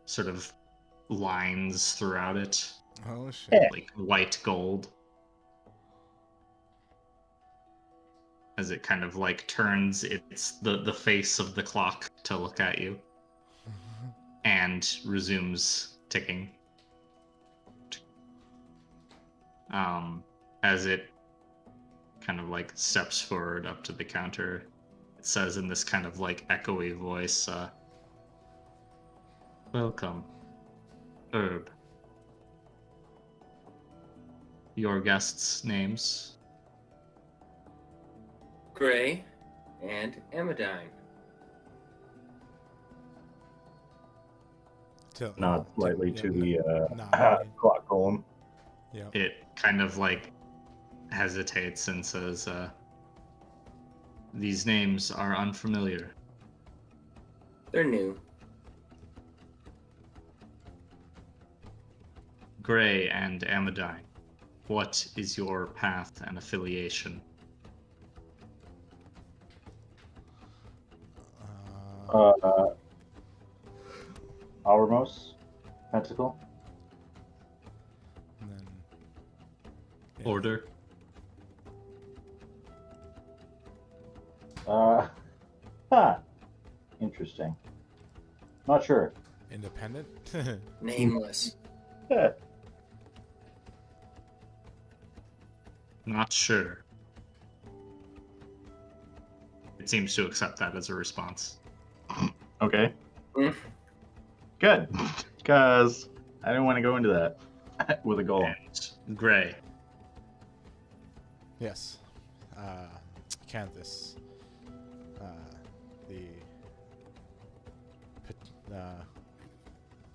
sort of lines throughout it, Oh shit. like white gold. As it kind of like turns its the face of the clock to look at you and resumes ticking. As it kind of like steps forward up to the counter, it says in this kind of like echoey voice, "Welcome, Herb. Your guests' names?" Gray and Amadine. Nod slightly to the nod. clock golem. Yeah. It kind of like hesitates and says, "These names are unfamiliar." They're new. Gray and Amadine, what is your path and affiliation? Alramos, Pentacle. And then, yeah. Order? Interesting. Not sure. Independent. Nameless. Not sure. It seems to accept that as a response. Okay. Mm. Good. Because I didn't want to go into that with a golem. And Gray, Yes. Canthus.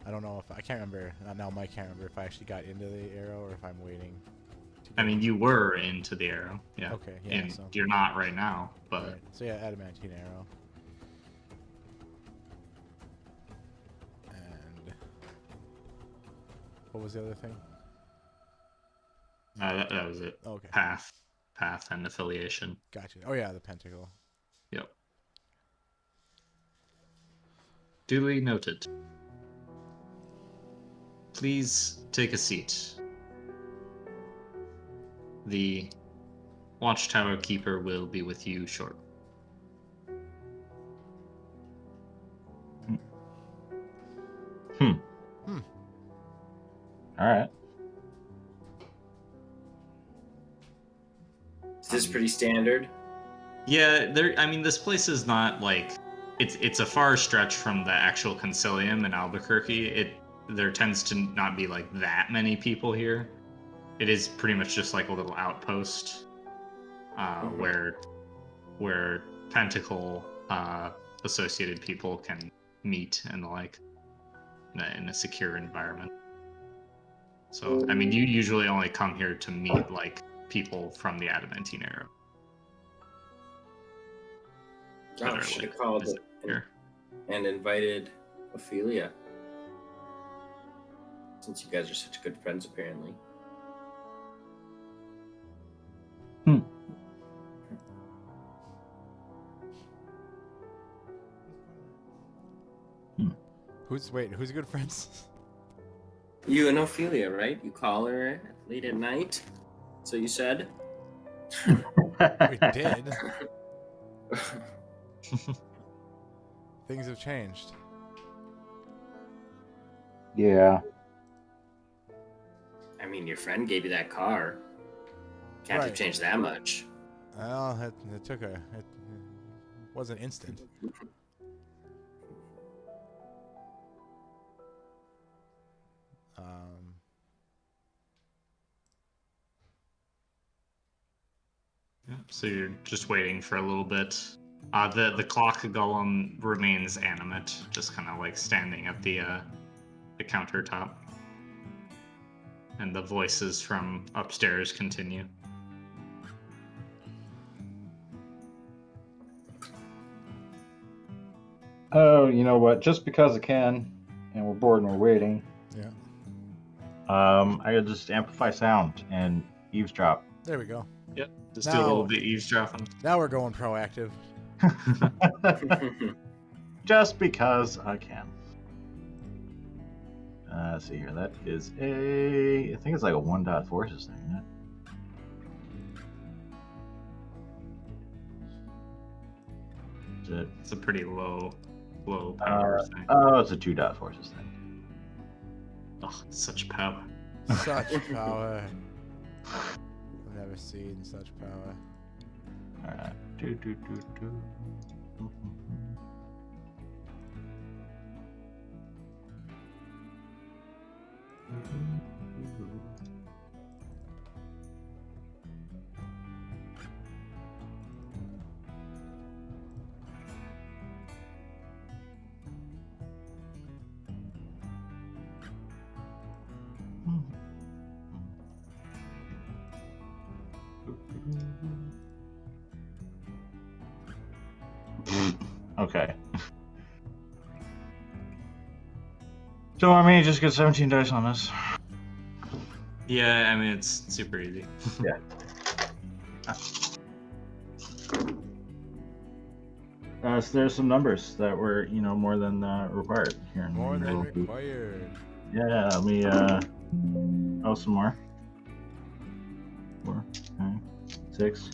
I don't know if I can't remember. Now Mike can't remember if I actually got into the arrow or if I'm waiting. I mean, you were into the arrow. Yeah. Okay. Yeah. And So, you're not right now, but right. So yeah, adamantine arrow. And what was the other thing? that was it. Okay. Path and affiliation. Gotcha. Oh yeah, the pentacle. Yep. Duly noted. Please take a seat. The Watchtower Keeper will be with you shortly. All right. Is this pretty standard? Yeah, I mean, this place is not like it's a far stretch from the actual Concilium in Albuquerque. There tends to not be like that many people here. It is pretty much just like a little outpost where Pentacle associated people can meet and the like in a secure environment. So I mean, you usually only come here to meet like people from the Adamantine Arrow. I should have called it here. and invited Ophelia. Since you guys are such good friends, apparently. Who's good friends? You and Ophelia, right? You call her late at night. So you said. We did. Things have changed. Yeah. I mean, your friend gave you that car. Can't have Right. changed that much. Well, it took it wasn't instant. Yeah, so you're just waiting for a little bit. The clock golem remains animate, just kind of like standing at the countertop, and the voices from upstairs continue. Oh, you know what? Just because I can, and we're bored and we're waiting. Yeah. I could just amplify sound and eavesdrop. There we go. Yep. Just do a little bit eavesdropping. Now we're going proactive. Just because I can. Let's see here. That is a. I think it's like a 1.4 system, isn't it? Is it? It's a pretty low Uh, power thing. oh, it's a 2.4 system. Oh, such power. Such power. I've never seen such power. All right. Okay. So I mean, just get 17 dice on this. Yeah, I mean it's super easy. Yeah. So there's some numbers that were, more than required here. More than required. Yeah, let me oh, some more. 4, 5, 6.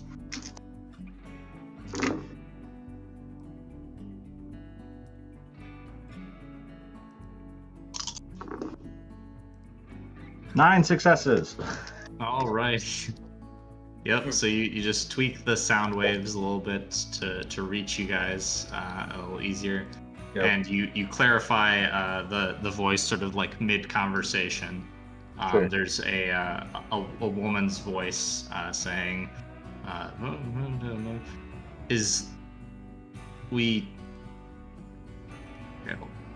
Nine successes. All right. Yep. So you just tweak the sound waves a little bit to reach you guys a little easier, Yep. and you clarify the voice sort of like mid conversation. Sure. There's a woman's voice saying, "Is we."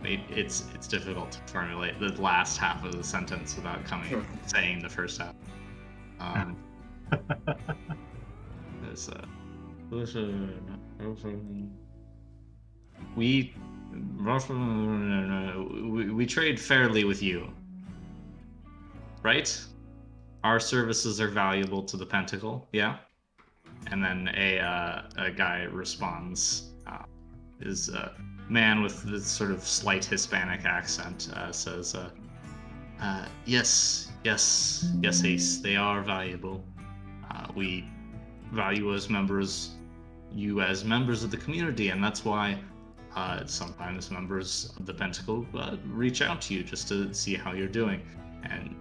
It's difficult to formulate the last half of the sentence without saying the first half. There's we trade fairly with you, right? Our services are valuable to the Pentacle, yeah. And then a guy responds, is a man with this sort of slight Hispanic accent, says, yes, Ace, they are valuable. We value you as members of the community, and that's why sometimes members of the Pentacle reach out to you just to see how you're doing. And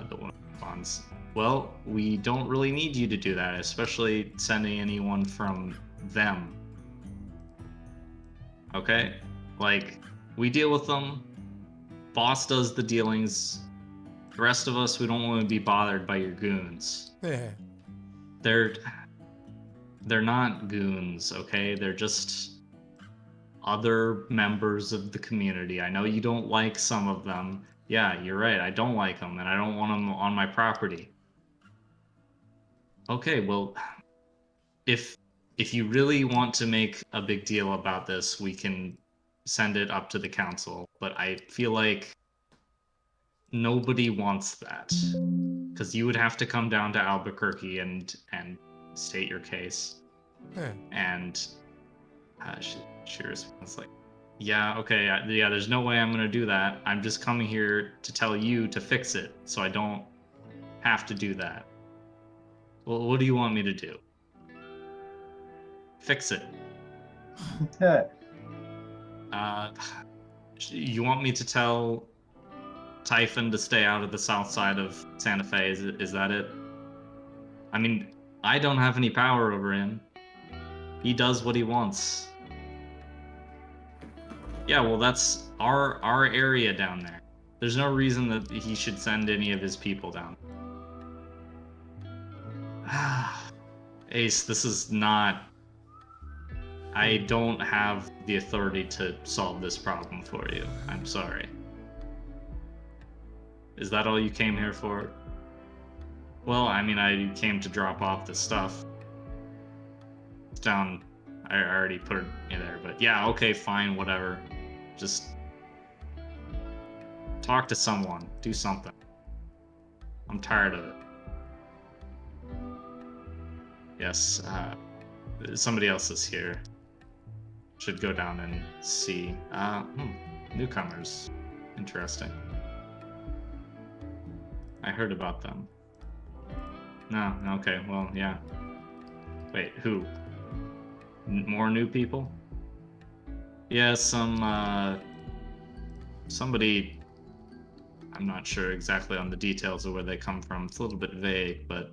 the one responds, well, we don't really need you to do that, especially sending anyone from them. Okay? Like, we deal with them. Boss does the dealings. The rest of us, we don't want to be bothered by your goons. Yeah. They're not goons, okay? They're just other members of the community. I know you don't like some of them. Yeah, you're right. I don't like them, and I don't want them on my property. Okay, well, if you really want to make a big deal about this, we can send it up to the council. But I feel like nobody wants that, because you would have to come down to Albuquerque and state your case. Yeah. And she responds like, yeah, okay, yeah, there's no way I'm gonna do that. I'm just coming here to tell you to fix it, so I don't have to do that. Well, what do you want me to do? Fix it. You want me to tell Typhon to stay out of the south side of Santa Fe? Is that it? I mean, I don't have any power over him. He does what he wants. Yeah, well, that's our area down there. There's no reason that he should send any of his people down. Ace, this is not... I don't have the authority to solve this problem for you. I'm sorry. Is that all you came here for? Well, I mean, I came to drop off the stuff. It's down... I already put it in there, but yeah, okay, fine, whatever. Just... talk to someone. Do something. I'm tired of it. Yes, somebody else is here. Should go down and see. Newcomers. Interesting. I heard about them. No, okay, well, yeah. Wait, who? More new people? Yeah, somebody, I'm not sure exactly on the details of where they come from. It's a little bit vague, but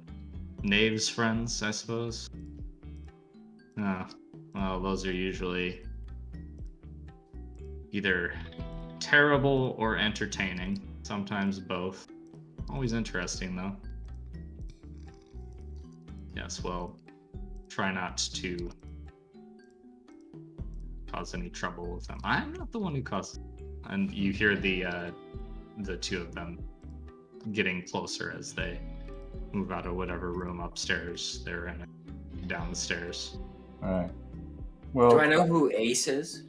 Knave's friends, I suppose? Oh, well, those are usually either terrible or entertaining. Sometimes both. Always interesting, though. Yes, well, try not to cause any trouble with them. I'm not the one who caused. And you hear the two of them getting closer as they move out of whatever room upstairs they're in, down the stairs. All right. Well, Do I know who Ace is?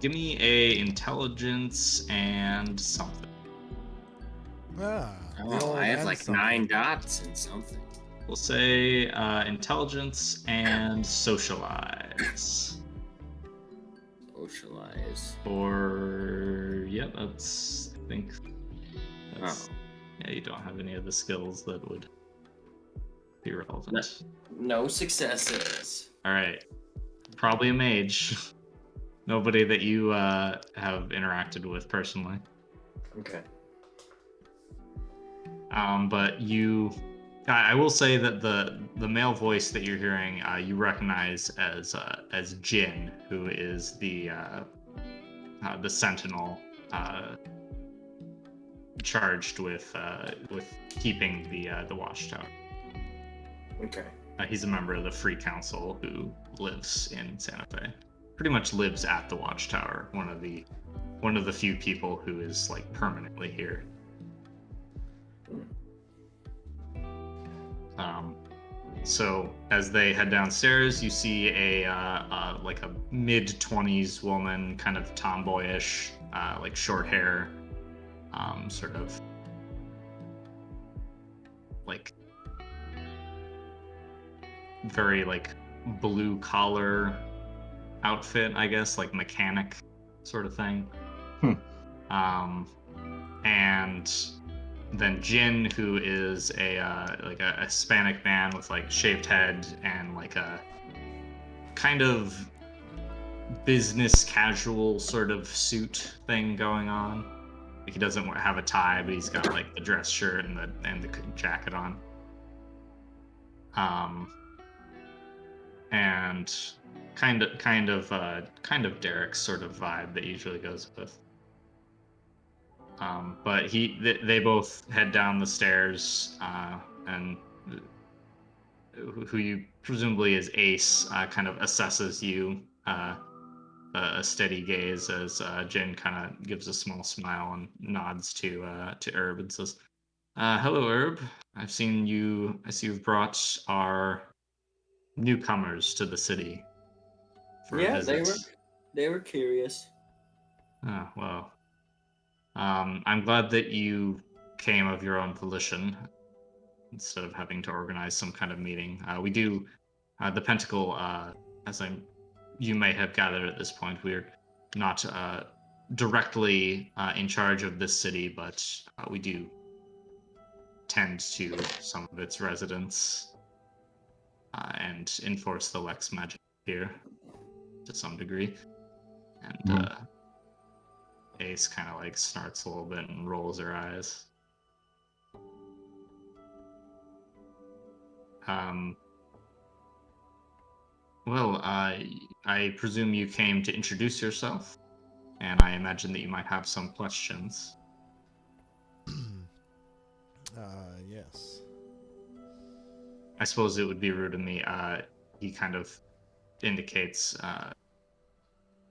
Give me a intelligence and something. Ah, Oh, I have and like something. 9 dots and something. We'll say intelligence and socialize. Socialize. Or that's I think that's Oh. yeah, you don't have any of the skills that would be relevant. No successes. All right, probably a mage. Nobody that you have interacted with personally. Okay. But I will say that the male voice that you're hearing, you recognize as Jin, who is the sentinel charged with keeping the watchtower. Okay. He's a member of the Free Council who lives in Santa Fe. Pretty much lives at the watchtower. One of the few people who is like permanently here. So as they head downstairs, you see a like a mid-20s woman, kind of tomboyish, like short hair, sort of like very like blue collar outfit, I guess, like mechanic sort of thing. And then Jin, who is like a Hispanic man with like shaved head and like a kind of business casual sort of suit thing going on. Like he doesn't have a tie, but he's got like the dress shirt and the jacket on. And kind of Derek's sort of vibe that usually goes with. But they both head down the stairs, and who you presumably is Ace kind of assesses you, a steady gaze as Jin kind of gives a small smile and nods to Herb and says, "Hello, Herb. I see you've brought our newcomers to the city for a visit." they were curious. Oh, well. I'm glad that you came of your own volition instead of having to organize some kind of meeting. We do, the Pentacle, you may have gathered at this point, we're not directly in charge of this city, but we do tend to some of its residents and enforce the Lex Magic here to some degree. And Ace kind of like snarts a little bit and rolls her eyes. Well, I presume you came to introduce yourself, and I imagine that you might have some questions. Yes. I suppose it would be rude of me. He kind of indicates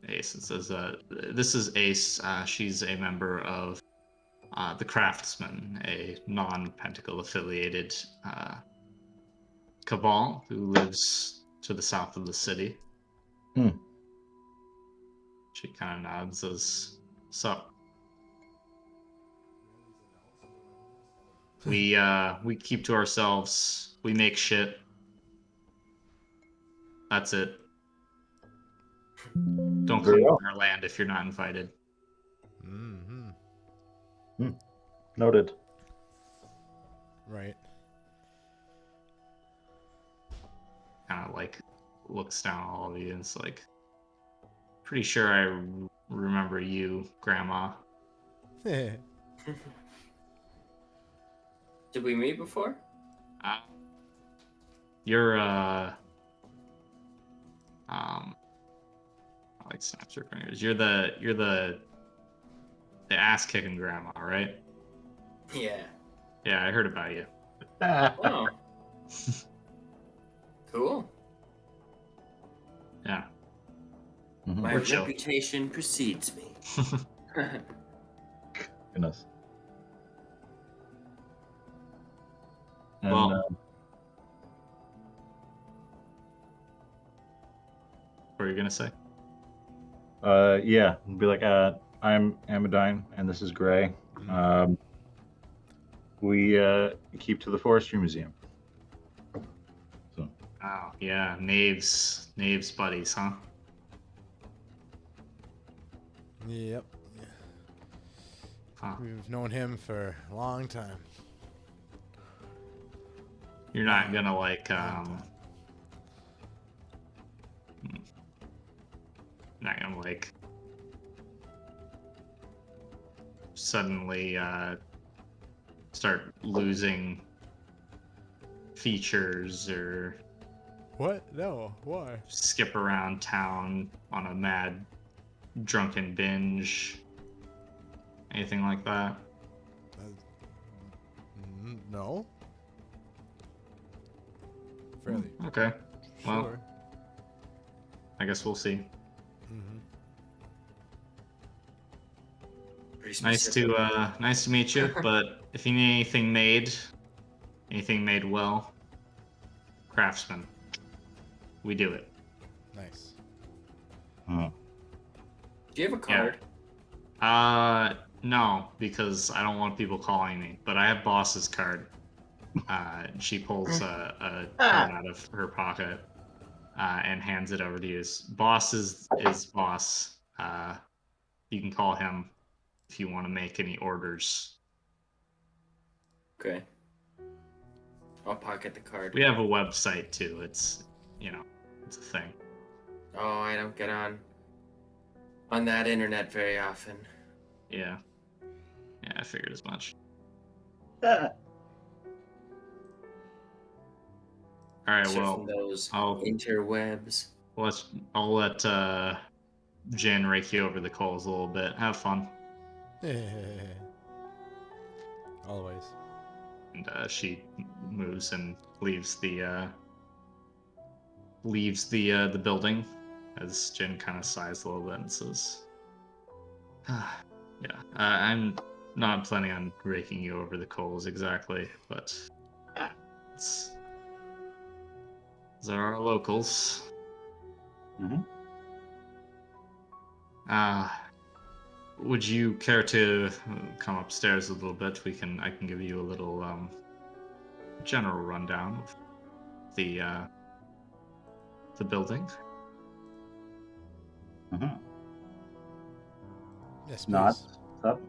Ace and says, "This is Ace. She's a member of the Craftsmen, a non-Pentacle affiliated cabal who lives to the south of the city." She kind of nods as, "Sup?" We keep to ourselves. We make shit. That's it. Don't come to our land if you're not invited. Mm-hmm. Noted. Right. Kind of like looks down at all of you and it's like, pretty sure I remember you, Grandma. Did we meet before? You're I like snapshot fingers. You're the ass kicking grandma, right? Yeah. Yeah, I heard about you. Oh. Cool. Yeah. Mhm. My We're chill. reputation precedes me. Goodness. And, Well, what were you gonna say? yeah, be like, I'm Amadine, and this is Gray. We keep to the Forestry Museum. So, Oh yeah, Knave's buddies, huh? Yep. Huh. We've known him for a long time. You're not gonna like not gonna like suddenly start losing features or What? No. Why? skip around town on a mad drunken binge, anything like that. No. Fairly. Okay, well, Sure. I guess we'll see. Mm-hmm. Pretty Nice specific. to meet you. But if you need anything made well, craftsman, we do it. Nice. Do you have a card? No, because I don't want people calling me. But I have boss's card. She pulls a card out of her pocket and hands it over to you. Boss is boss. You can call him if you want to make any orders. Okay. I'll pocket the card. We have a website too. It's it's a thing. Oh, I don't get on that internet very often. Yeah. Yeah, I figured as much. All right, Except well, from those I'll interwebs. I'll let Jen rake you over the coals a little bit. Have fun. Always. And she moves and leaves the building as Jen kind of sighs a little bit and says, "Yeah, I'm not planning on raking you over the coals exactly, but these are our locals." Mhm. Would you care to come upstairs a little bit? I can give you a little general rundown of the building. Yes, please. Not up.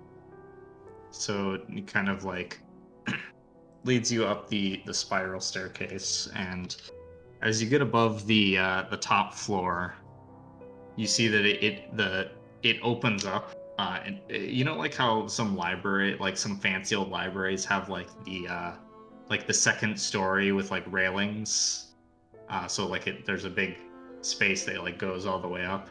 So it kind of like leads you up the spiral staircase, and as you get above the top floor, you see that it opens up. And like how some library, like some fancy old libraries, have like the second story with like railings. So like there's a big space that like goes all the way up,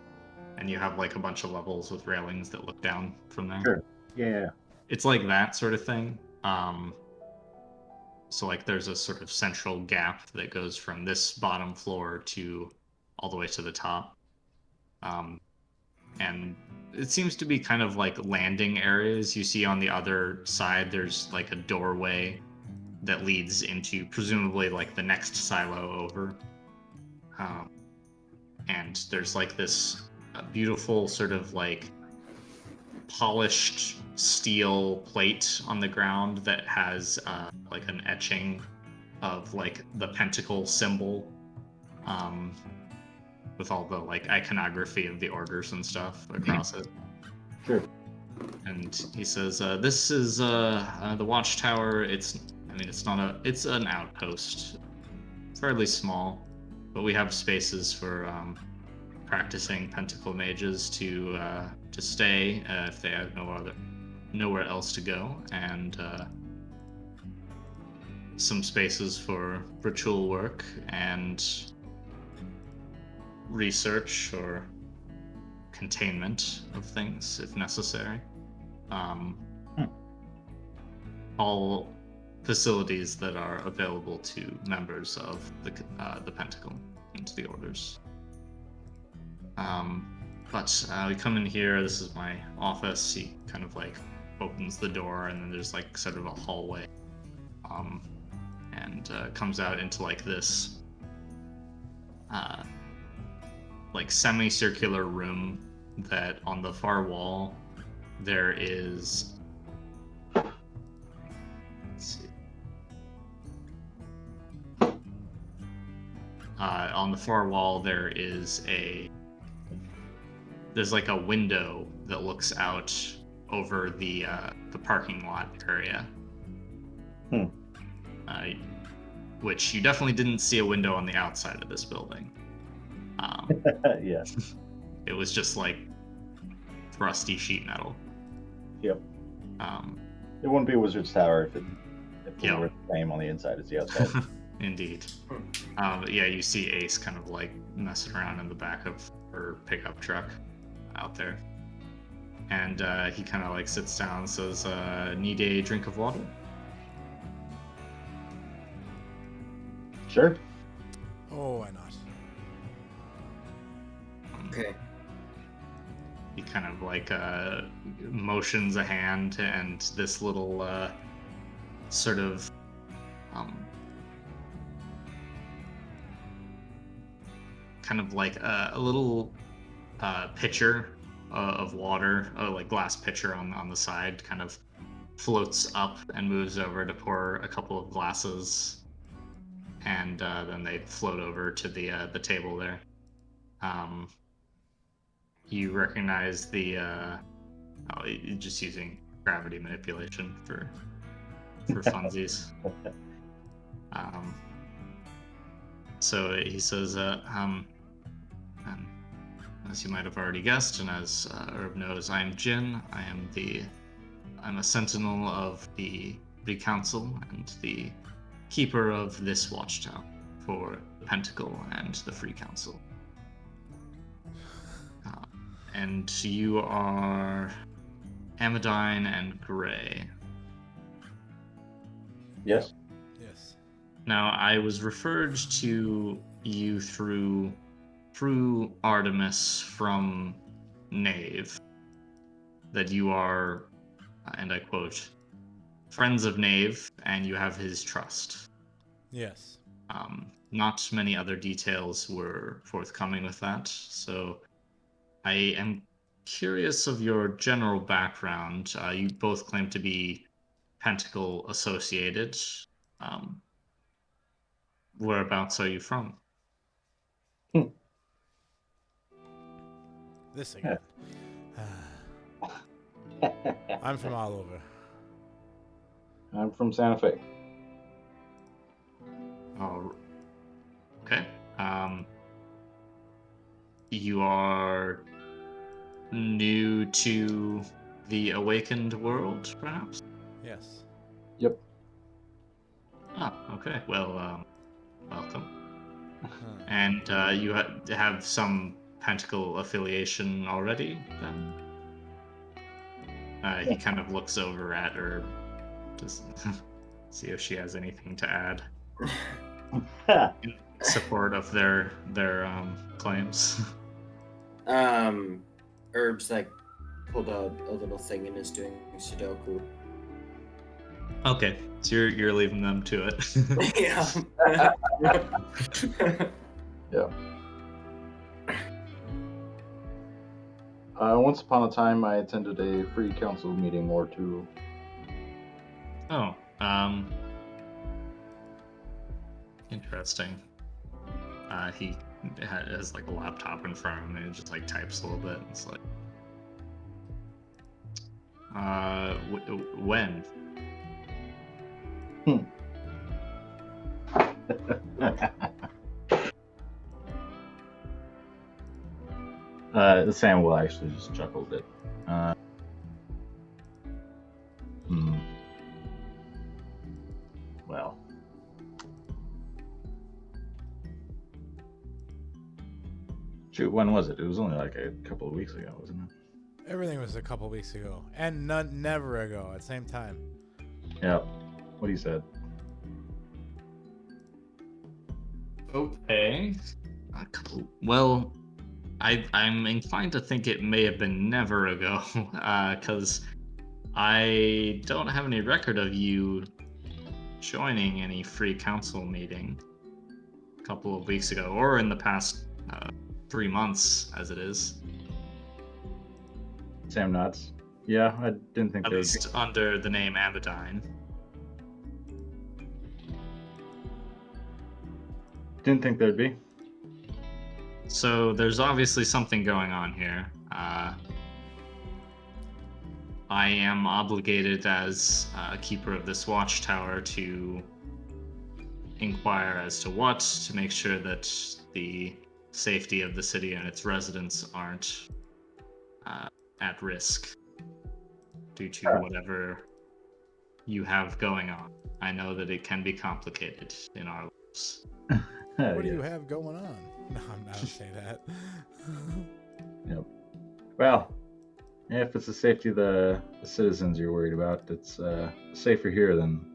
and you have like a bunch of levels with railings that look down from there. Sure. Yeah. It's like that sort of thing. So like there's a sort of central gap that goes from this bottom floor to all the way to the top. And it seems to be kind of like landing areas. You see on the other side, there's like a doorway that leads into presumably like the next silo over. And there's like this beautiful sort of like polished steel plate on the ground that has like an etching of like the pentacle symbol, with all the like iconography of the orders and stuff across it. Sure. And he says, "This is the watchtower. It's I mean, it's an outpost, fairly small, but we have spaces for practicing pentacle mages to stay if they have nowhere else to go, and some spaces for ritual work and research or containment of things if necessary. All facilities that are available to members of the Pentacle and the Orders. But we come in here. This is my office. He kind of like opens the door, and then there's like sort of a hallway, and comes out into like this like semicircular room that on the far wall there is. Let's see. On the far wall there's like a window that looks out over the parking lot area. Which you definitely didn't see a window on the outside of this building. Yeah. It was just like rusty sheet metal. Yep. It wouldn't be a wizard's tower if it Yeah. were the same on the inside as the outside. Indeed. But yeah, you see Ace kind of like messing around in the back of her pickup truck out there. And he kind of like sits down and says, need a drink of water? Sure. Oh, why not? Okay. He kind of like motions a hand, and this little sort of kind of like a little pitcher of water, like glass pitcher on the side, kind of floats up and moves over to pour a couple of glasses, and then they float over to the table there. You recognize the just using gravity manipulation for funsies. So he says, as you might have already guessed, and as Herb knows, I'm Jin. I'm a sentinel of the Free Council and the keeper of this watchtower for the Pentacle and the Free Council. And you are Amadine and Gray. Yes. Yes. Now, I was referred to you through Artemis from Knave, that you are, and I quote, friends of Knave, and you have his trust. Yes. Not many other details were forthcoming with that, so I am curious of your general background. You both claim to be Pentacle associated. Whereabouts are you from? This again. I'm from all over. I'm from Santa Fe. Oh, okay. You are new to the Awakened world, perhaps? Yes. Yep. Ah, okay. Well, welcome. Huh. And you have some Pentacle affiliation already, then? He kind of looks over at her, just see if she has anything to add in support of their claims. Herb's like pulled out a little thing and is doing Sudoku. Okay, so you're leaving them to it. Yeah. Yeah. Once upon a time, I attended a Free Council meeting or two. Oh, interesting. He has like a laptop in front of him and he just like types a little bit. It's like, when? Samuel actually just chuckled it. Hmm. Well. Shoot, when was it? It was only like a couple of weeks ago, wasn't it? Everything was a couple weeks ago, and never ago at the same time. Yep. What he said. Okay. Well, I'm inclined to think it may have been never ago, because I don't have any record of you joining any free council meeting a couple of weeks ago, or in the past 3 months, as it is. Sam nods. Yeah, I didn't think At there least under the name Abaddine. Didn't think there'd be. So there's obviously something going on here. I am obligated as keeper of this watchtower to inquire as to what, to make sure that the safety of the city and its residents aren't at risk due to whatever you have going on. I know that it can be complicated in our lives. What do Yeah. you have going on? No, I'm not gonna say that. Yep. Well, if it's the safety of the citizens you're worried about, it's safer here than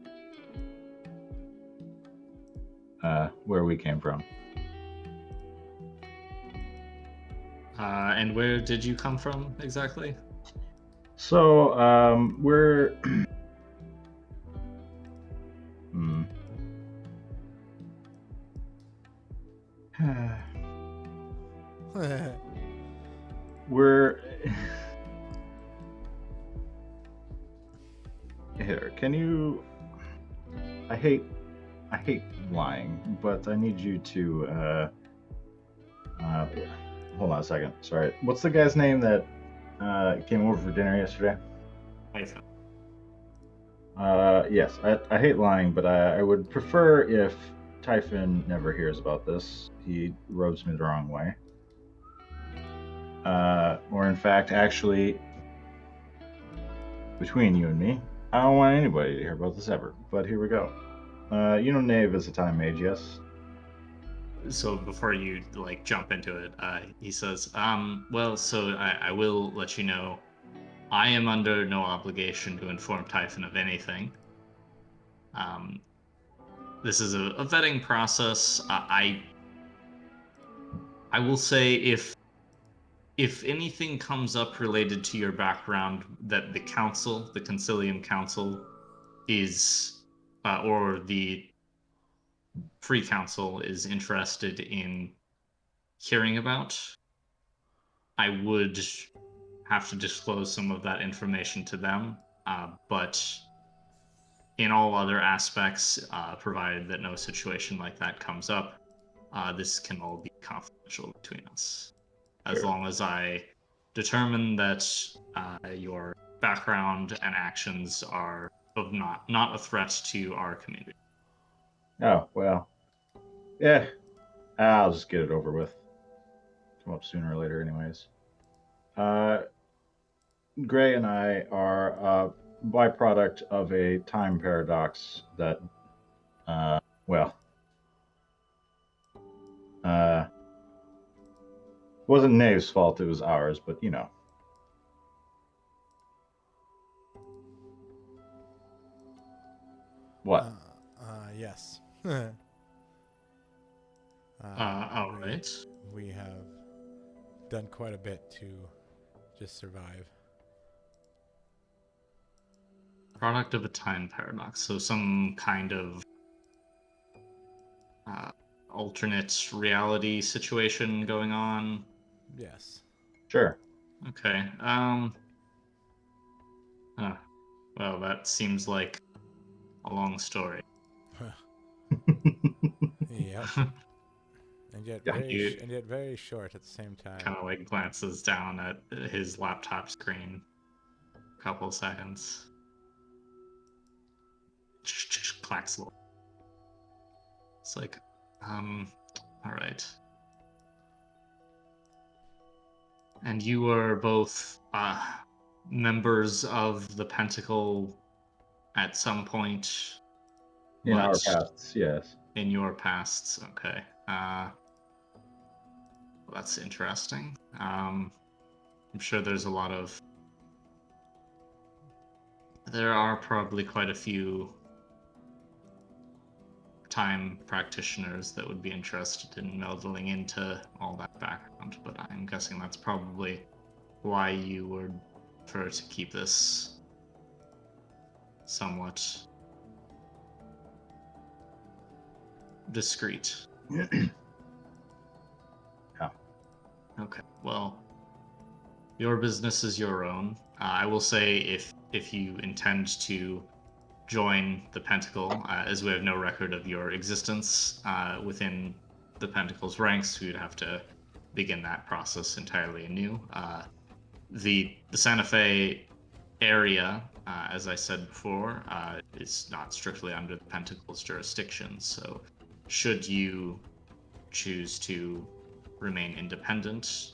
where we came from. And where did you come from exactly? So we're hmm. We're here. Can you? I hate lying, but I need you to hold on a second. Sorry. What's the guy's name that came over for dinner yesterday? Python. Yes, I hate lying, but I would prefer if Typhon never hears about this. He rubs me the wrong way. Or in fact, actually, between you and me, I don't want anybody to hear about this ever. But here we go. You know Knave is a time mage, yes? So before you jump into it, he says, well, so I will let you know, I am under no obligation to inform Typhon of anything. This is a vetting process. I will say if anything comes up related to your background that the council, the Concilium Council, is, or the Free Council is interested in hearing about, I would have to disclose some of that information to them. But in all other aspects, provided that no situation like that comes up, this can all be confidential between us. As long as I determine that your background and actions are of not a threat to our community. Oh, well. Yeah. I'll just get it over with. Come up sooner or later, anyways. Gray and I are a byproduct of a time paradox that, wasn't Knave's fault, it was ours, but you know. What? Yes. All right. We have done quite a bit to just survive. Product of a time paradox, so some kind of alternate reality situation going on. Yes. Sure. Okay. Well, that seems like a long story. Yep. And yet, Yeah, very short at the same time. Kind of glances down at his laptop screen. A couple seconds. Clacks a little. It's like, All right. And you were both members of the Pentacle at some point. In our but pasts, yes. In your pasts, okay. Well, that's interesting. I'm sure there's a lot of. There are probably quite a few time practitioners that would be interested in melding into all that background, but I'm guessing that's probably why you would prefer to keep this somewhat discreet. Yeah. Okay, well, your business is your own. I will say if you intend to join the Pentacle, as we have no record of your existence within the Pentacle's ranks, we'd have to begin that process entirely anew. The Santa Fe area, as I said before, is not strictly under the Pentacle's jurisdiction, so should you choose to remain independent,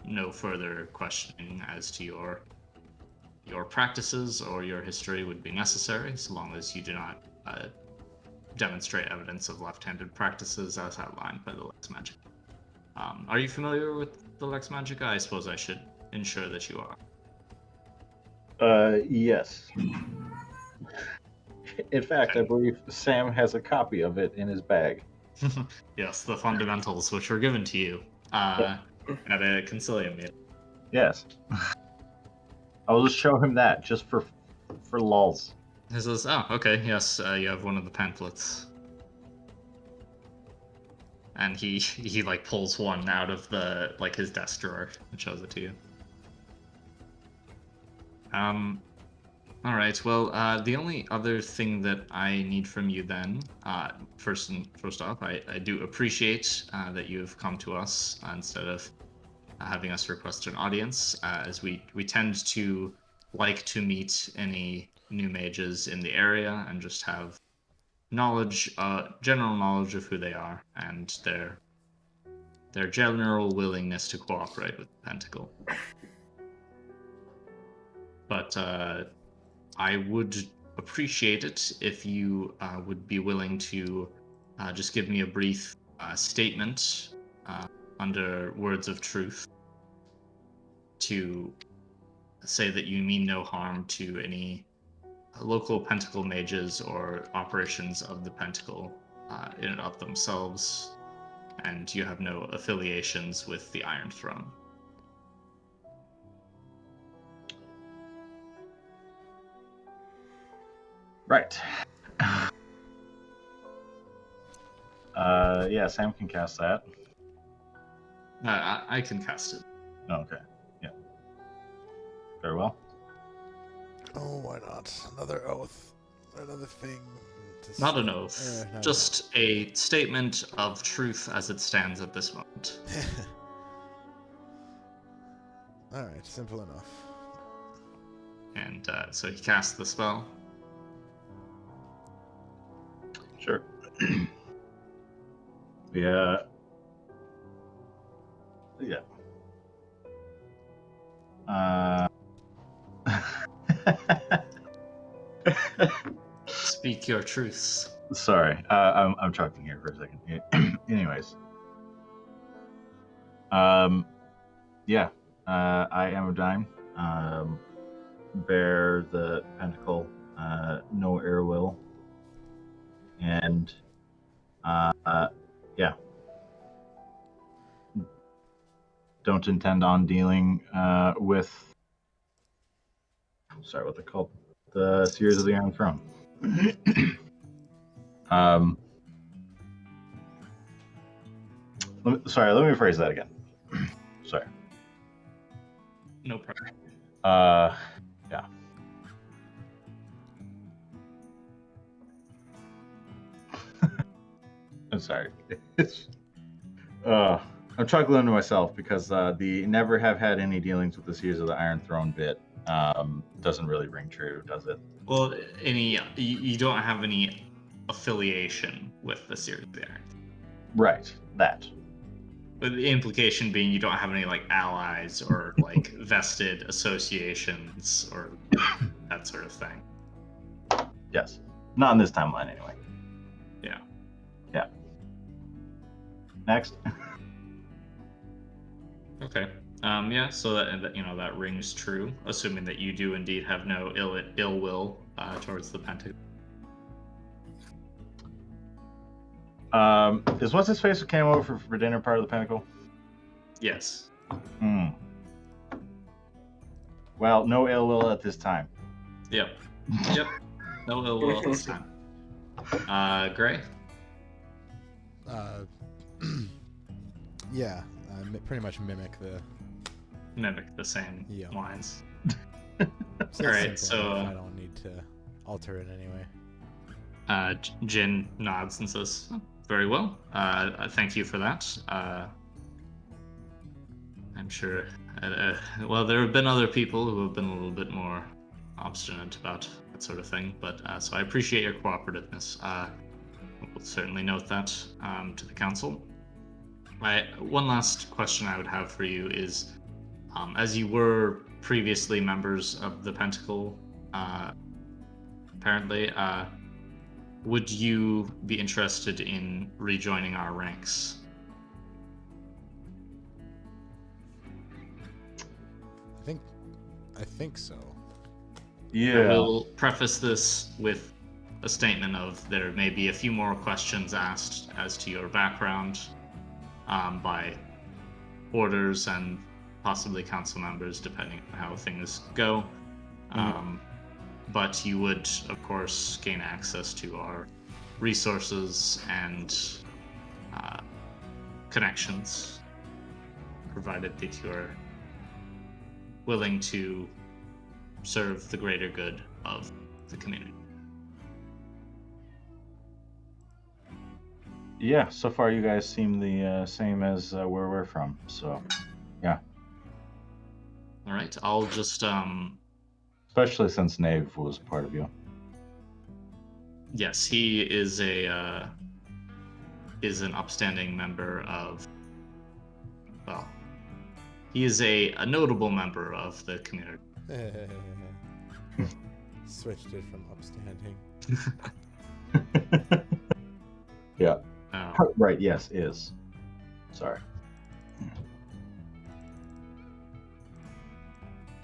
no further questioning as to your practices or your history would be necessary, so long as you do not demonstrate evidence of left-handed practices as outlined by the Lex Magica. Are you familiar with the Lex Magica? I suppose I should ensure that you are. Yes. In fact, I believe Sam has a copy of it in his bag. Yes, the fundamentals which were given to you at a concilium meeting. Yes. I'll just show him that, just for lulz. He says, "Oh, okay, yes, you have one of the pamphlets." And he like pulls one out of the his desk drawer and shows it to you. All right. Well, the only other thing that I need from you then, first off, I do appreciate that you have come to us instead of having us request an audience, as we tend to like to meet any new mages in the area and just have knowledge, general knowledge of who they are and their general willingness to cooperate with the Pentacle. But I would appreciate it if you would be willing to just give me a brief statement under words of truth to say that you mean no harm to any local Pentacle mages or operations of the Pentacle in and of themselves, and you have no affiliations with the Iron Throne. Right. Yeah, Sam can cast that. I can cast it. Oh, okay. Yeah. Very well. Oh, why not? Another oath. Another thing. Not an oath, not just a statement of truth as it stands at this moment. Alright, simple enough. And so he casts the spell. Sure. Yeah. Yeah. Speak your truths. Sorry, I'm chuckling here for a second. Anyways, yeah, I am a dime. Bear the pentacle, no ill will, and yeah, don't intend on dealing with. Sorry, what they're called, the Seers of the Iron Throne. Sorry, let me rephrase that again. Sorry. No problem. Yeah. I'm sorry. I'm chuckling to myself because the never have had any dealings with the Seers of the Iron Throne bit doesn't really ring true, does it? Well, you don't have any affiliation with the Seers of the Iron. Right. That. But the implication being you don't have any like allies or like vested associations or that sort of thing. Yes. Not in this timeline, anyway. Yeah. Yeah. Next. Okay. Yeah. So that rings true, assuming that you do indeed have no ill will towards the Pentagon. Is what's his face who came over for dinner part of the Pinnacle? Yes. Hmm. Well, no ill will at this time. Yep. Yep. No ill will this time. Gray. Yeah, pretty much mimic the. Mimic the same Yeah. lines. So All right, it's so, simple enough, I don't need to alter it anyway. Jin nods and says, "Oh, very well. Thank you for that. I'm sure. Well, there have been other people who have been a little bit more obstinate about that sort of thing, but so I appreciate your cooperativeness. We'll certainly note that to the council. One last question I would have for you is, as you were previously members of the Pentacle, apparently, would you be interested in rejoining our ranks? I think so. Yeah. I will preface this with a statement of there may be a few more questions asked as to your background by orders and possibly council members, depending on how things go. But you would, of course, gain access to our resources and connections, provided that you are willing to serve the greater good of the community. Yeah, so far you guys seem the same as where we're from, so yeah. All right, I'll just Especially since Nave was part of you. yes, he is an upstanding member of, well, he is a notable member of the community. Switched it from upstanding. Yeah. Oh, Right, yes, is. Sorry.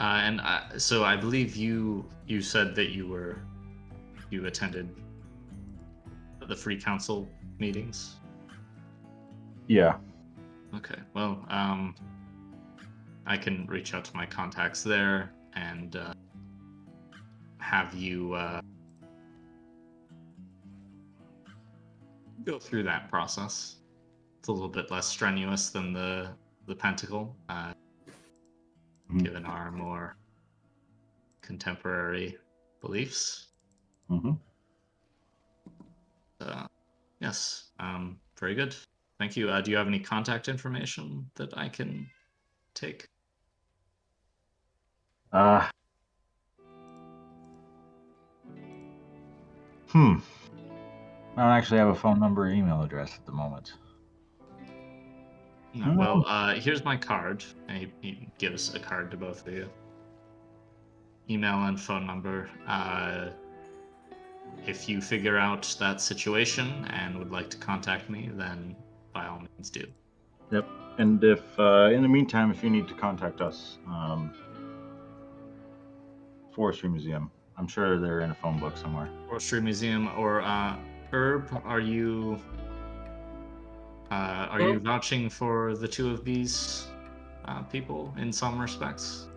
and so I believe you said that you attended the Free Council meetings. Yeah. Okay, well, I can reach out to my contacts there and have you go through that process. It's a little bit less strenuous than the Pentacle, given our more contemporary beliefs. Mm-hmm. Yes, very good. Thank you. Do you have any contact information that I can take? I don't actually have a phone number or email address at the moment. No, well, here's my card. He gives a card to both of you. Email and phone number. If you figure out that situation and would like to contact me, then by all means do. Yep. And if, in the meantime, if you need to contact us, Forestry Museum, I'm sure they're in a phone book somewhere. Forestry Museum or Herb, are you vouching for the two of these people in some respects?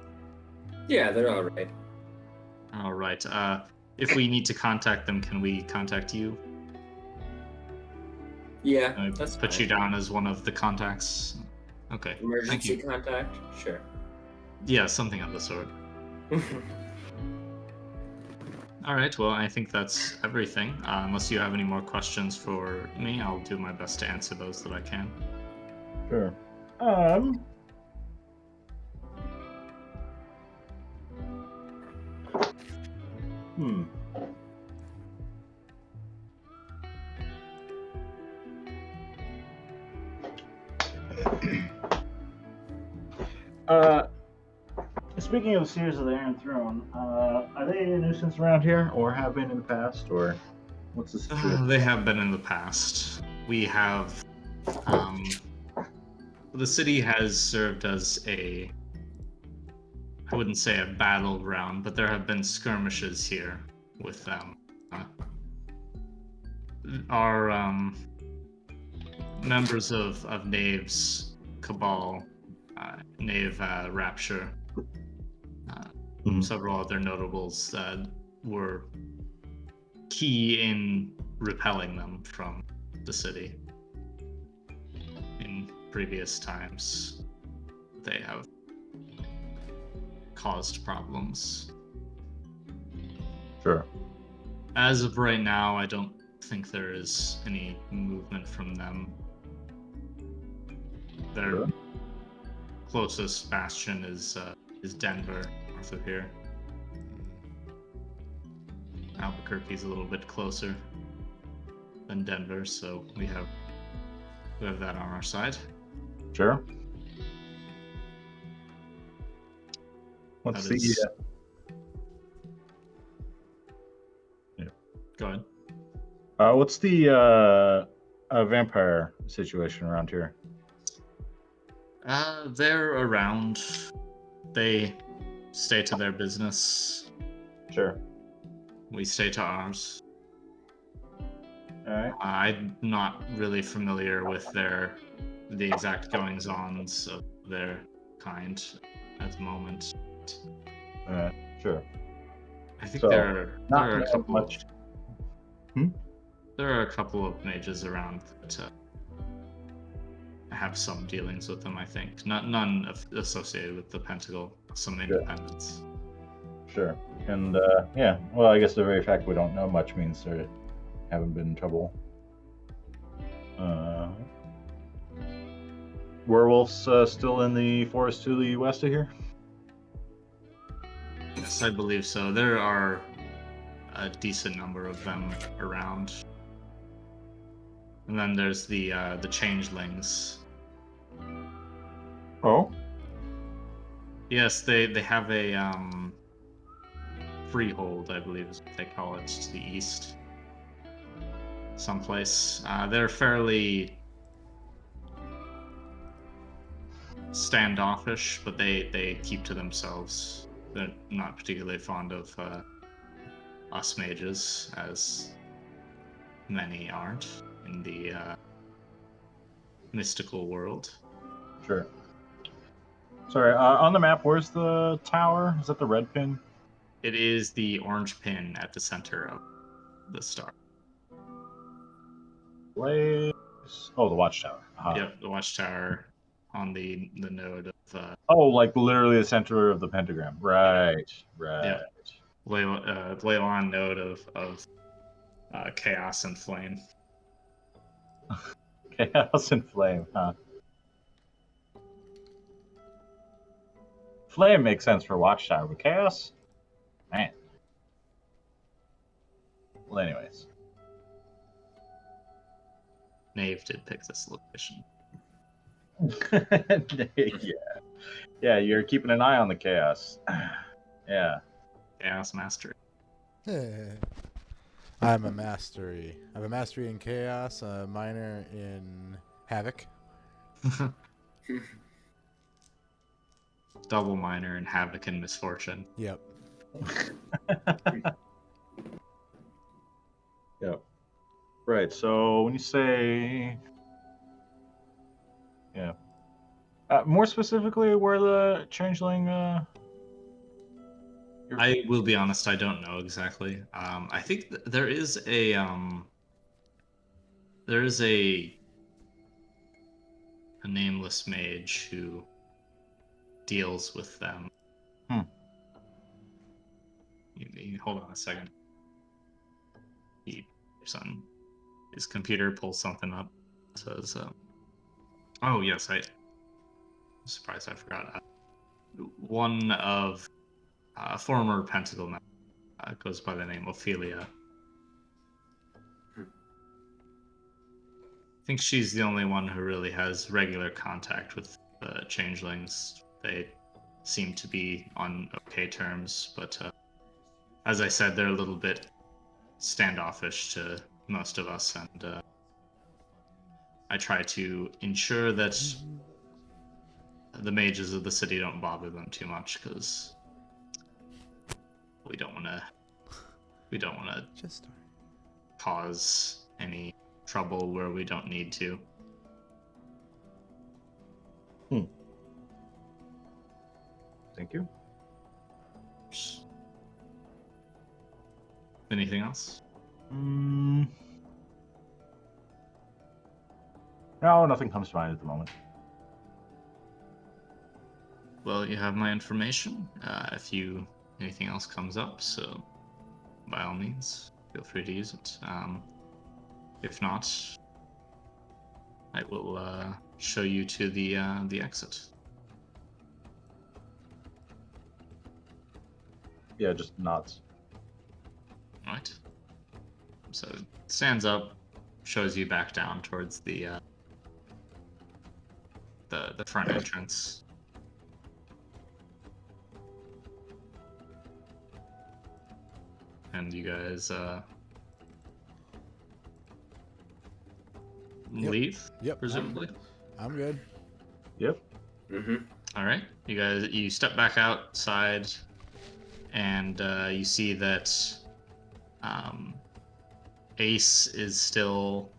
Yeah, they're all right. All right. If we need to contact them, can we contact you? Yeah, Can I that's put fine. you down as one of the contacts? Okay. Thank Emergency you. contact? Sure. Yeah, something of the sort. All right. Well, I think that's everything. Unless you have any more questions for me, I'll do my best to answer those that I can. Sure. Speaking of Seers of the Iron Throne, are they a nuisance around here, or have been in the past, or what's the situation? They have been in the past. We have. The city has served as a. I wouldn't say a battleground, but there have been skirmishes here with them. Our members of Knave's Cabal, Knave Rapture, several other notables were key in repelling them from the city. In previous times, they have caused problems. Sure. As of right now, I don't think there is any movement from them. Their Sure. closest bastion is Denver, north of here. Albuquerque's a little bit closer than Denver, so we have that on our side. Sure. What's That is- the Go ahead. what's the vampire situation around here? They're around. They stay to their business. Sure. We stay to ours. All right. I'm not really familiar with the exact goings-ons of their kind at the moment. All right. Sure. I think So, there not are a that couple much. there are a couple of mages around that have some dealings with them. I think none associated with the Pentacle. Some independents. Sure. And yeah, well, I guess the very fact we don't know much means they haven't been in trouble. Werewolves still in the forest to the west of here? Yes, I believe so. There are a decent number of them around. And then there's the changelings. Oh. Yes, they have a freehold, I believe is what they call it, to the east. Someplace. They're fairly standoffish, but they keep to themselves. They're not particularly fond of us mages, as many aren't in the mystical world. Sure. Sorry, on the map, where's the tower? Is that the red pin? It is the orange pin at the center of the star. Place. Oh, the watchtower. Yep, the watchtower on the node of Oh, like literally the center of the pentagram. Right. Right. Yeah. Leylon node of chaos and flame. Chaos and flame, huh? Flame makes sense for watchtower, but chaos, man. Well, anyways. Knave did pick this location. Yeah, you're keeping an eye on the chaos. Yeah. Chaos mastery. I'm a mastery. I have a mastery in chaos, a minor in havoc. Double minor in havoc and misfortune. Yep. Yep. Right. So when you say, yeah, more specifically, where the changeling? I will be honest, I don't know exactly. I think there is a nameless mage who deals with them. Hold on a second. His computer pulls something up. It says, oh yes, I'm surprised I forgot. One of former Pentacle member goes by the name Ophelia. I think she's the only one who really has regular contact with the changelings. They seem to be on okay terms, but as I said, they're a little bit standoffish to most of us, and I try to ensure that the mages of the city don't bother them too much, because we don't want to Just cause any trouble where we don't need to. Thank you. Anything else? No, nothing comes to mind at the moment. Well, you have my information. If anything else comes up, so by all means, feel free to use it. If not, I will show you to the exit. Yeah, just nods. All right. So it stands up, shows you back down towards the front entrance. And you guys leave, Yep. presumably. I'm good. Yep. Mm-hmm. All right, you step back outside, and you see that Ace is still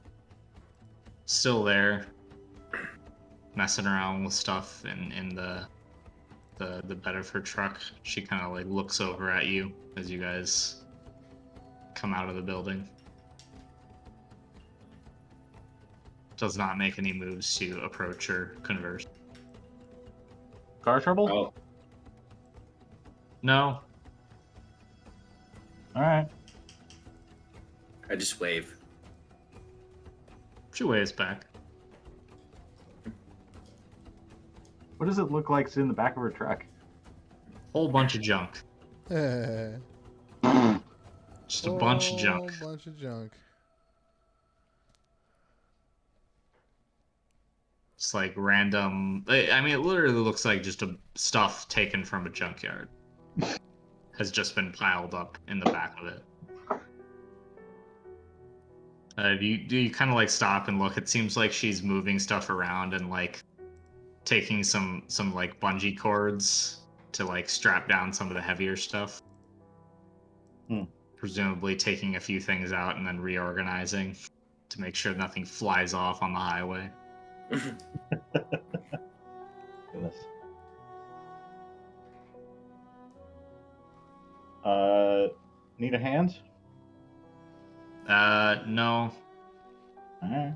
there, messing around with stuff in the bed of her truck. She kind of like looks over at you as you guys come out of the building. Does not make any moves to approach or converse. Car trouble? Oh, No. All right. I just wave. She waves back. What does it look like in the back of her truck? Whole bunch of junk. Just a bunch of junk. Bunch of junk. It's like random. I mean, it literally looks like just a stuff taken from a junkyard has just been piled up in the back of it. You kind of like stop and look? It seems like she's moving stuff around and like taking some like bungee cords to like strap down some of the heavier stuff. Presumably taking a few things out and then reorganizing to make sure nothing flies off on the highway. Goodness. Need a hand? No. All right.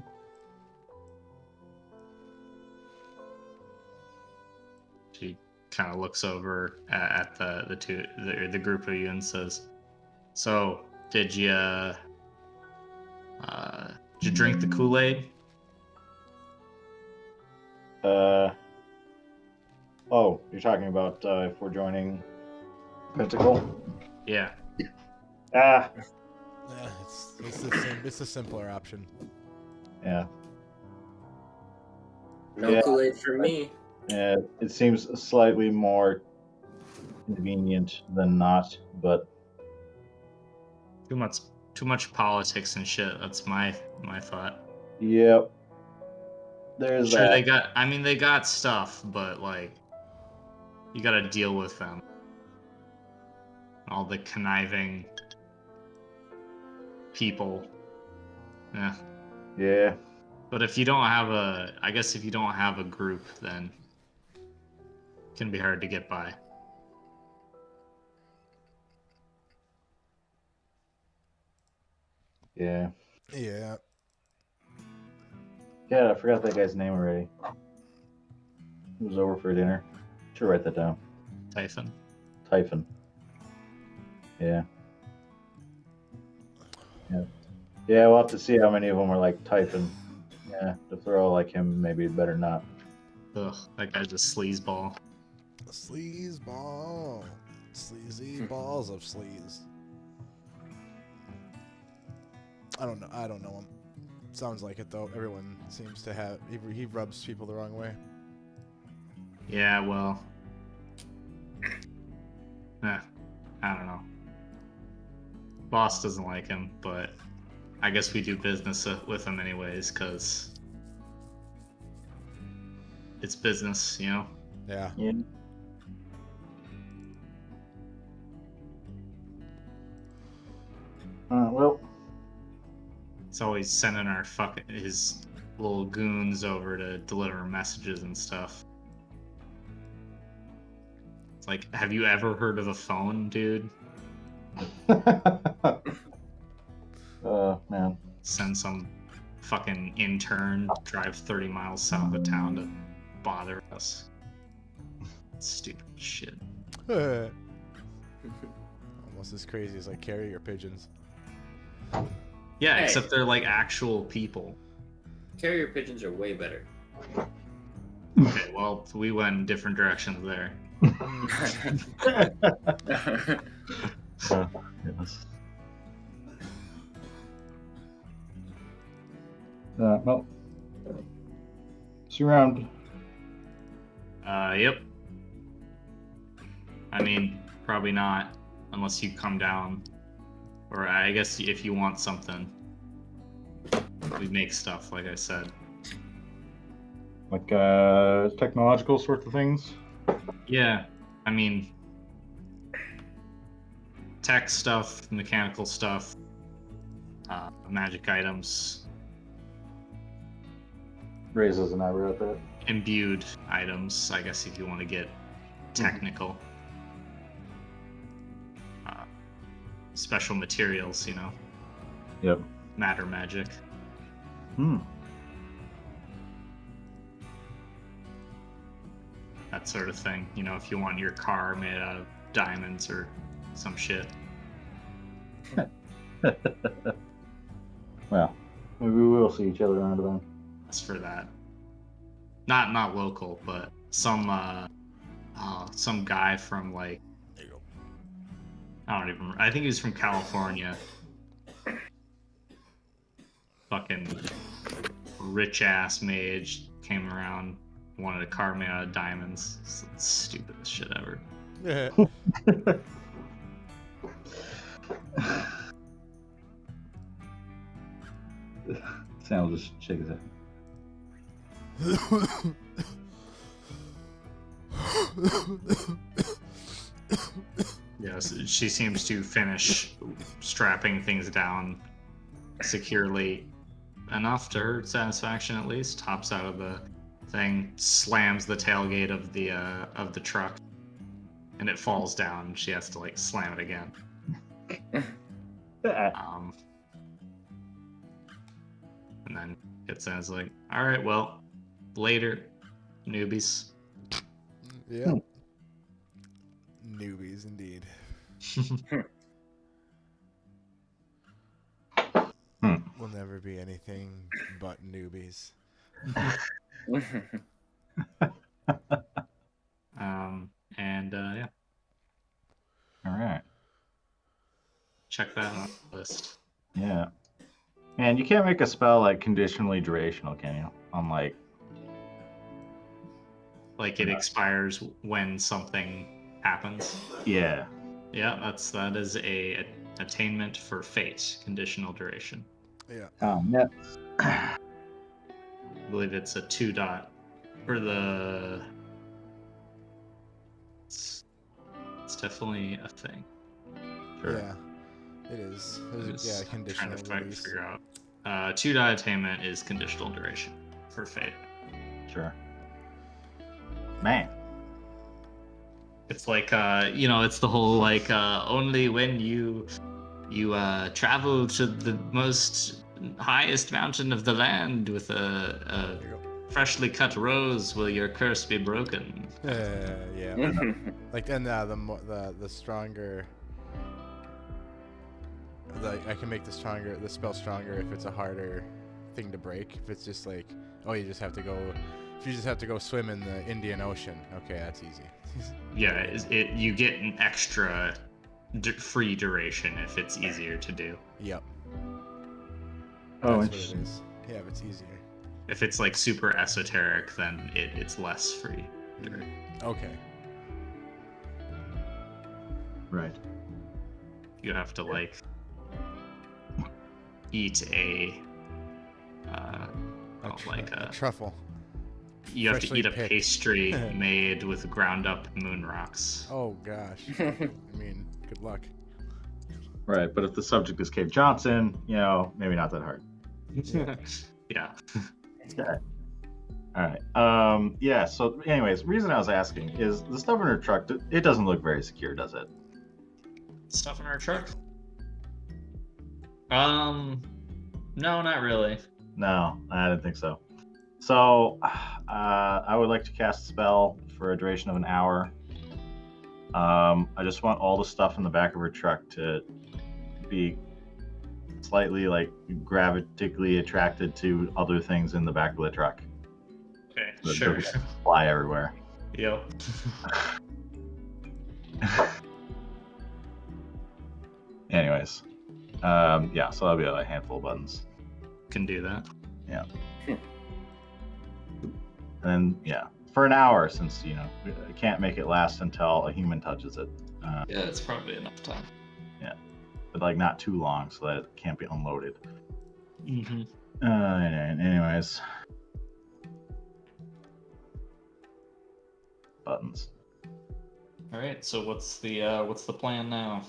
She kind of looks over at the group of you and says, "So, did you drink the Kool-Aid?" Oh, you're talking about if we're joining Pentacle? Yeah. Ah, Yeah, it's the simpler option. yeah. No Yeah. Kool-Aid for me. It seems slightly more convenient than not, but Too much politics and shit. That's my thought. yep. There's Sure, that. they got stuff, but like, you gotta deal with them. All the conniving people. Yeah. Yeah. But if you don't have if you don't have a group, then it can be hard to get by. Yeah. Yeah. Yeah, I forgot that guy's name already. He was over for dinner. Should write that down. Typhon. Typhon. Yeah. Yeah. Yeah, we'll have to see how many of them are like Typhon. Yeah, if they're all like him, maybe better not. Ugh, that guy's a sleazeball. Sleazeball. Sleazy balls of sleaze. I don't know him. Sounds like it though. Everyone seems to have. He rubs people the wrong way. Yeah, well. I don't know. Boss doesn't like him, but I guess we do business with him anyways, because it's business, you know? Yeah. Yeah. Well, He's always sending his little goons over to deliver messages and stuff. It's like, have you ever heard of a phone, dude? man. Send some fucking intern drive 30 miles south of town to bother us. Stupid shit. Almost as crazy as like carrier pigeons. Yeah, Hey. except they're like actual people. Carrier pigeons are way better. Okay, well, we went in different directions there. Yes. Well, see you around. Yep. I mean, probably not, unless you come down. Or I guess if you want something, we make stuff, like I said. Like technological sorts of things. Yeah, I mean, tech stuff, mechanical stuff, magic items, Raises an eyebrow at that. imbued items, I guess if you want to get technical. Special materials, you know, Yep. matter magic. That sort of thing. You know, if you want your car made out of diamonds or some shit. Well, maybe we will see each other around then. That's for that. Not local, but some guy from like, There you go. I don't even remember. I think he was from California. Fucking rich ass mage came around, wanted a car made out of diamonds. It's the stupidest shit ever. Sam will just shake his head. Yes, she seems to finish strapping things down securely enough to her satisfaction, at least. Hops out of the thing, slams the tailgate of the truck, and it falls down. She has to like slam it again. And then gets in. Is like, all right, well, later, newbies. Yeah. Newbies, indeed. We'll never be anything but newbies. And yeah, All right. check that on the list. Yeah. Man, you can't make a spell like conditionally durational, can you? On like, Like it expires when something happens. yeah. Yeah, that is a attainment for fate, conditional duration. Yeah. Yeah. I believe it's a 2 dot for the. It's definitely a thing. Sure. Yeah. It is. There's Just a, yeah, conditional trying to release. figure out. 2 dot attainment is conditional duration for fate. Sure. Man. It's like it's the whole like only when you travel to the most highest mountain of the land with a There you go. freshly cut rose will your curse be broken. Yeah. Like, and the stronger. I can make the spell stronger if it's a harder thing to break. If it's just like, oh, you just have to go swim in the Indian Ocean. Okay, that's easy. Yeah, you get an extra free duration if it's easier to do. Yep. Oh, That's what it interesting. is. Yeah, but it's easier. If it's like super esoteric, then it's less free. Okay. Right. You have to like eat a A truffle. you have to freshly eat a picked. pastry made with ground up moon rocks. Oh gosh. I mean, good luck. Right. But if the subject is Cave Johnson, maybe not that hard. Yeah. Okay. All right. Yeah. So, anyways, reason I was asking is the stuff in her truck. It doesn't look very secure, does it? Stuff in our truck? No, not really. No, I didn't think so. So, I would like to cast a spell for a duration of an hour. I just want all the stuff in the back of her truck to be slightly like gravitically attracted to other things in the back of the truck. Okay, So it sure. doesn't fly everywhere. Yep. Anyways, yeah, so that'll be a handful of buttons. Can do that. And then, yeah, for an hour, since, we can't make it last until a human touches it. Yeah, it's probably enough time. But, like, not too long so that it can't be unloaded. Mm-hmm. Anyways. Buttons. All right. So what's the plan now?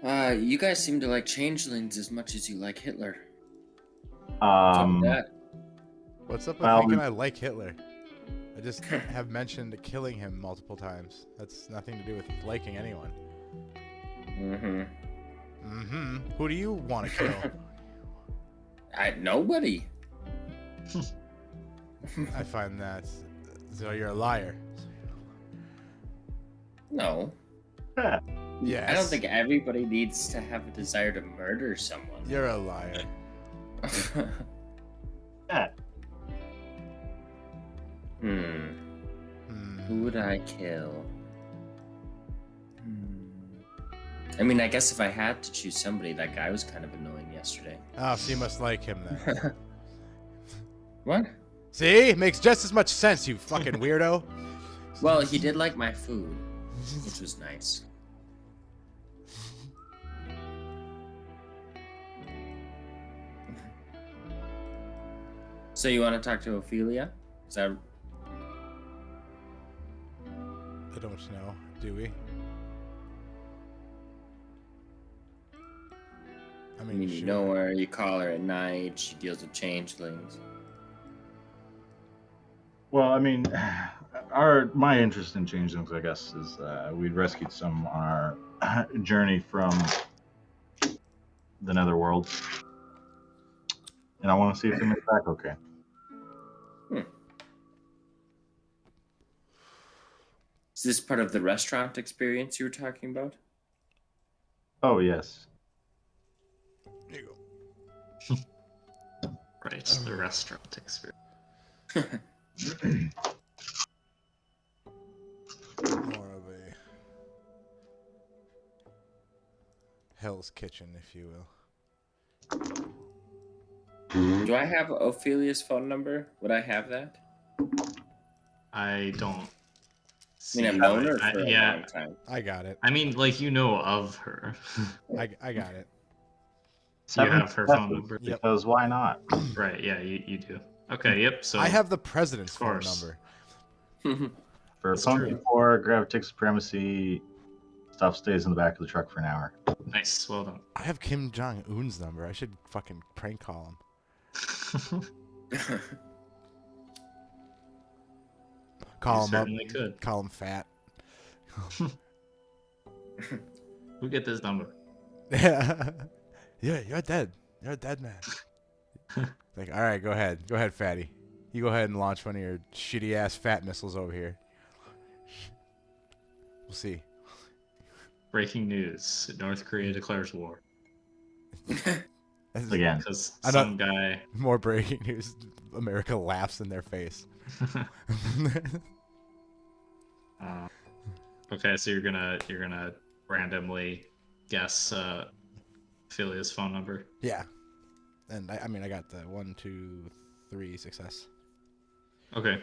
You guys seem to like changelings as much as you like Hitler. That. What's up with Well, thinking I like Hitler? I just have mentioned killing him multiple times. That's nothing to do with liking anyone. Who do you want to kill? Nobody. I find that. So you're a liar. No. Yes. I don't think everybody needs to have a desire to murder someone. You're a liar. Who would I kill? I mean, I guess if I had to choose somebody, that guy was kind of annoying yesterday. Oh, so you must like him then. What? See? Makes just as much sense, you fucking weirdo. Well, he did like my food, which was nice. So you want to talk to Ophelia? Is that... I don't know, do we? I mean, you sure. know her, you call her at night, she deals with changelings. Well, I mean, my interest in changelings, I guess, is we'd rescued some on our journey from the Netherworld, and I want to see if they make it back okay. Is this part of the restaurant experience you were talking about? Oh yes. There you go. Right, the restaurant experience. More of a Hell's Kitchen, if you will. Do I have Ophelia's phone number? Would I have that? I don't. I mean, I've known her for a yeah. long time. I got it. I mean, like, you know of her. I got it. You have her phone number. Yep. Because why not? Right, yeah, you do. Okay, yep, so... I have the president's phone course. number. For That's Punk true. 4, Gravitic Supremacy, stuff stays in the back of the truck for an hour. Nice, well done. I have Kim Jong-un's number. I should fucking prank call him. Call You him up. certainly could. Call him fat. Who get this number? Yeah, you're dead. You're a dead man. Like, all right, go ahead. Go ahead, fatty. You go ahead and launch one of your shitty ass fat missiles over here. We'll see. Breaking news. North Korea declares war. Again. Because I some guy... More breaking news. America laughs in their face. Okay, so you're gonna randomly guess Ophelia's phone number. Yeah. And I mean, I got the 1, 2, 3 success. Okay.